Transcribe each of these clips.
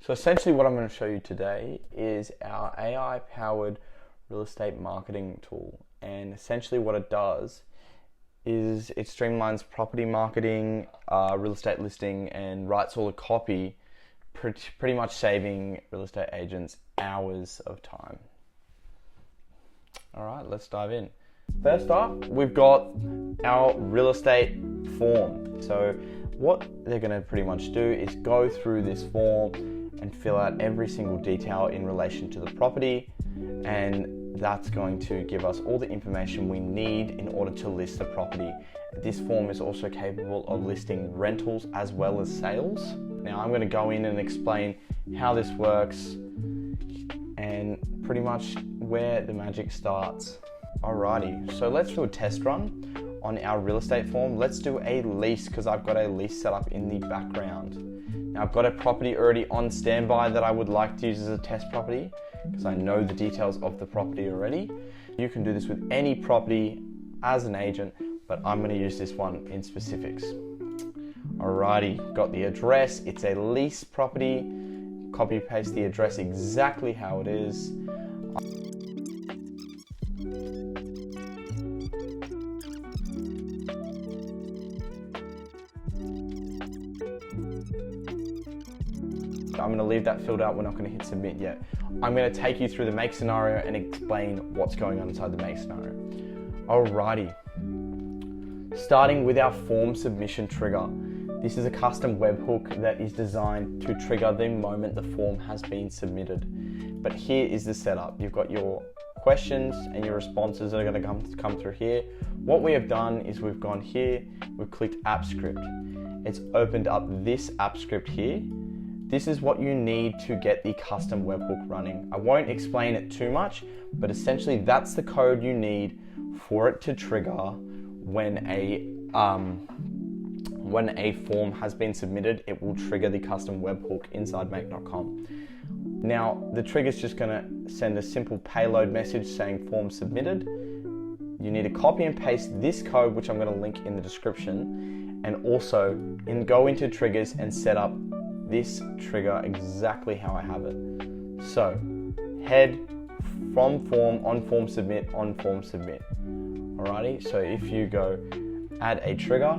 So essentially what I'm going to show you today is our AI-powered real estate marketing tool. And essentially what it does is it streamlines property marketing, real estate listing, and writes all the copy, pretty much saving real estate agents hours of time. All right, let's dive in. First up, we've got our real estate form. So what they're going to pretty much do is go through this form and fill out every single detail in relation to the property, and that's going to give us all the information we need in order to list the property. This form is also capable of listing rentals as well as sales. Now I'm going to go in and explain how this works and pretty much where the magic starts. Alrighty, so let's do a test run on our real estate form. Let's do a lease because I've got a lease set up in the background. Now I've got a property already on standby that I would like to use as a test property because I know the details of the property already. You can do this with any property as an agent, but I'm going to use this one in specifics. Alrighty, got the address. It's a lease property. Copy paste the address exactly how it is. I'm going to leave that filled out. We're not going to hit submit yet. I'm going to take you through the make scenario and explain what's going on inside the make scenario. Alrighty. Starting with our form submission trigger. This is a custom webhook that is designed to trigger the moment the form has been submitted. But here is the setup. You've got your questions and your responses that are going to come through here. What we have done is we've gone here, we've clicked app script. It's opened up this app script here. This is what you need to get the custom webhook running. I won't explain it too much, but essentially that's the code you need for it to trigger when a form has been submitted. It will trigger the custom webhook inside make.com. Now the trigger is just going to send a simple payload message saying form submitted. You need to copy and paste this code, which I'm going to link in the description, and also go into triggers and set up this trigger exactly how I have it. So head from form, onFormSubmit, onFormSubmit. Alrighty, so if you go add a trigger,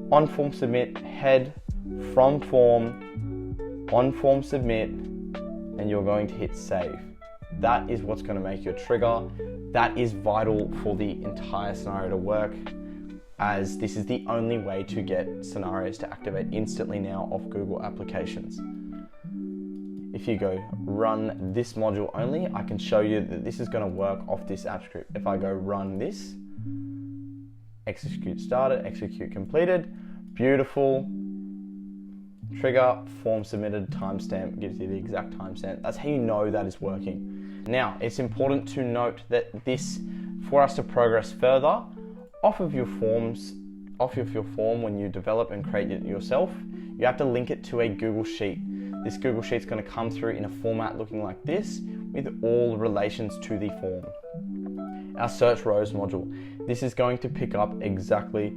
onFormSubmit, head from form, onFormSubmit, and you're going to hit save. That is what's going to make your trigger. That is vital for the entire scenario to work, as this is the only way to get scenarios to activate instantly now off Google applications. If you go run this module only, I can show you that this is going to work off this app script. If I go run this, execute started, execute completed, beautiful, trigger, form submitted, timestamp, gives you the exact timestamp. That's how you know that is working. Now, it's important to note that this, for us to progress further, off of your form when you develop and create it yourself, you have to link it to a Google Sheet. This Google Sheet is going to come through in a format looking like this with all relations to the form. Our search rows module. This is going to pick up exactly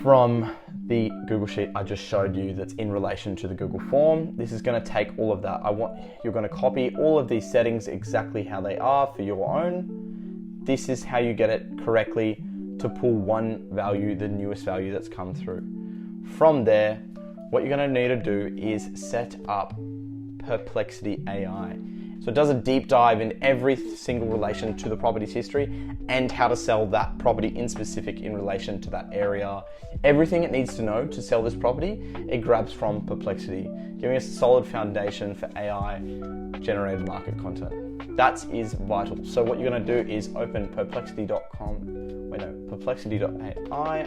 from the Google Sheet I just showed you that's in relation to the Google form. This is going to take all of that. You're going to copy all of these settings exactly how they are for your own. This is how you get it correctly to pull one value, the newest value that's come through. From there, what you're going to need to do is set up Perplexity AI. So it does a deep dive in every single relation to the property's history and how to sell that property in specific in relation to that area. Everything it needs to know to sell this property, it grabs from Perplexity, giving us a solid foundation for AI generated market content. That is vital. So what you're going to do is open perplexity.ai,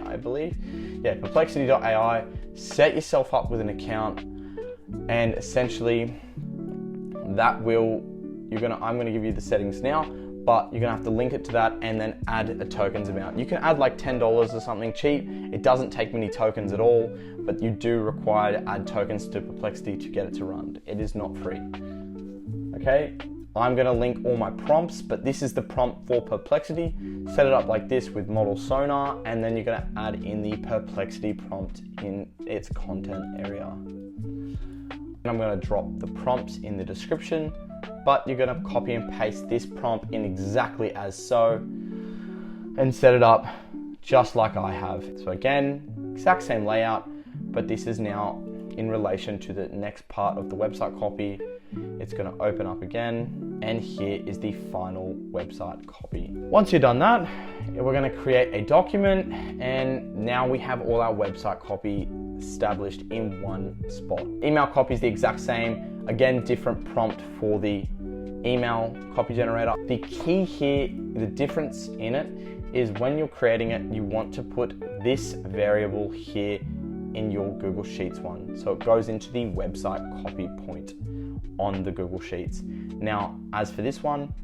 I believe. Yeah, perplexity.ai, set yourself up with an account, and essentially I'm going to give you the settings now, but you're going to have to link it to that and then add a tokens amount. You can add like $10 or something cheap. It doesn't take many tokens at all, but you do require to add tokens to Perplexity to get it to run. It is not free. Okay, I'm going to link all my prompts, but this is the prompt for Perplexity. Set it up like this with model sonar, and then you're going to add in the Perplexity prompt in its content area. And I'm going to drop the prompts in the description, but you're going to copy and paste this prompt in exactly as so and set it up just like I have. So again, exact same layout, but this is now in relation to the next part of the website copy. It's going to open up again, and here is the final website copy. Once you've done that, we're going to create a document, and now we have all our website copy established in one spot. Email copy is the exact same. Again, different prompt for the email copy generator. The key here, the difference in it, is when you're creating it, you want to put this variable here in your Google Sheets one. So it goes into the website copy point on the Google Sheets. Now, as for this one,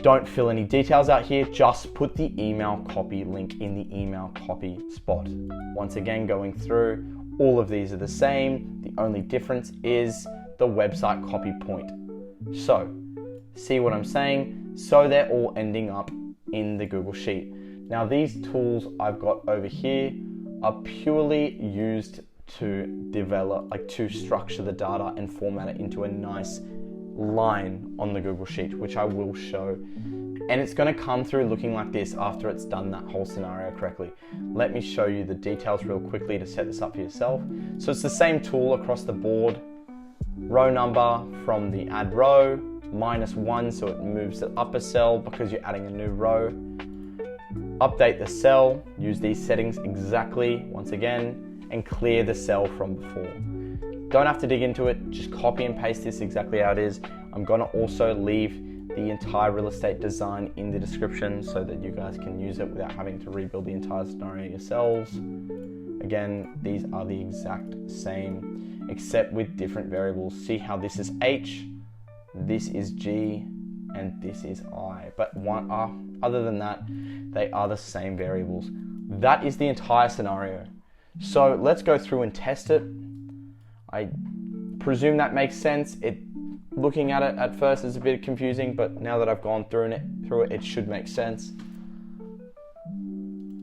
don't fill any details out here, just put the email copy link in the email copy spot. Once again, going through, all of these are the same. The only difference is the website copy point. So, see what I'm saying? So they're all ending up in the Google Sheet. Now, these tools I've got over here are purely used to develop, to structure the data and format it into a nice line on the Google Sheet, which I will show. And it's going to come through looking like this after it's done that whole scenario correctly. Let me show you the details real quickly to set this up for yourself. So it's the same tool across the board. Row number from the add row, -1, so it moves the upper cell because you're adding a new row. Update the cell, use these settings exactly once again, and clear the cell from before. Don't have to dig into it, just copy and paste this exactly how it is. I'm gonna also leave the entire real estate design in the description so that you guys can use it without having to rebuild the entire scenario yourselves. Again, these are the exact same, except with different variables. See how this is H, this is G, and this is I. But other than that, they are the same variables. That is the entire scenario. So let's go through and test it. I presume that makes sense. Looking at it at first is a bit confusing, but now that I've gone through it, it should make sense.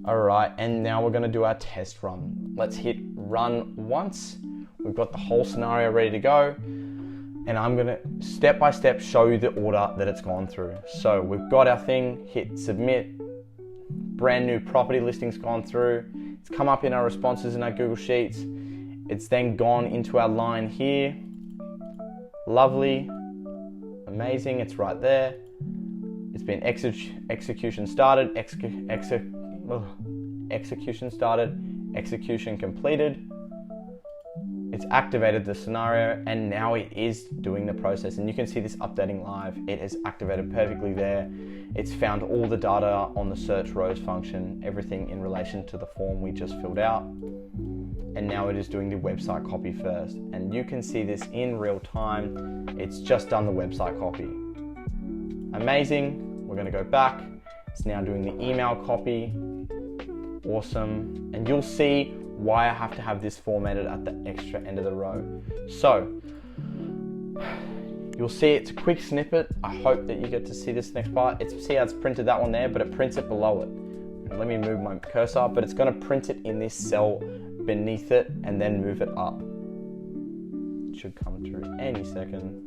All right, and now we're gonna do our test run. Let's hit run once. We've got the whole scenario ready to go, and I'm gonna step by step show you the order that it's gone through. So we've got our thing, hit submit, brand new property listing's gone through. It's come up in our responses in our Google Sheets. It's then gone into our line here. Lovely, amazing, it's right there. It's been execution started, execution started, execution completed. It's activated the scenario, and now it is doing the process. And you can see this updating live. It is activated perfectly there. It's found all the data on the search rows function, everything in relation to the form we just filled out. And now it is doing the website copy first. And you can see this in real time. It's just done the website copy. Amazing. We're going to go back. It's now doing the email copy. Awesome. And you'll see why I have to have this formatted at the extra end of the row. So you'll see it's a quick snippet. I hope that you get to see this next part. See how it's printed that one there, but it prints it below it. Let me move my cursor, but it's going to print it in this cell beneath it and then move it up. It should come through any second.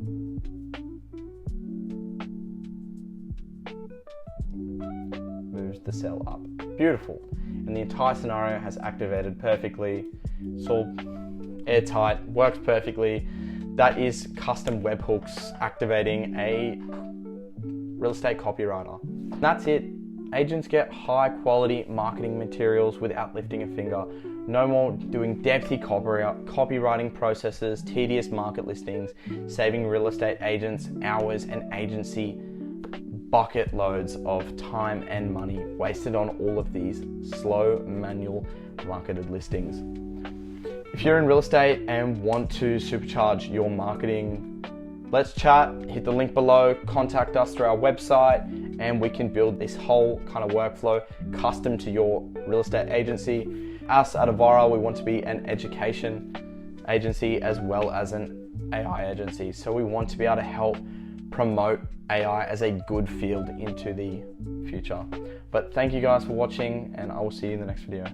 Moves the cell up. Beautiful. And the entire scenario has activated perfectly. It's all airtight, works perfectly. That is custom webhooks activating a real estate copywriter. That's it. Agents get high quality marketing materials without lifting a finger. No more doing depthy copywriting processes, tedious market listings, saving real estate agents hours and agency bucket loads of time and money wasted on all of these slow manual marketed listings. If you're in real estate and want to supercharge your marketing, let's chat, hit the link below, contact us through our website, and we can build this whole kind of workflow custom to your real estate agency. Us at Avara, we want to be an education agency as well as an AI agency. So we want to be able to help promote AI as a good field into the future. But thank you guys for watching, and I will see you in the next video.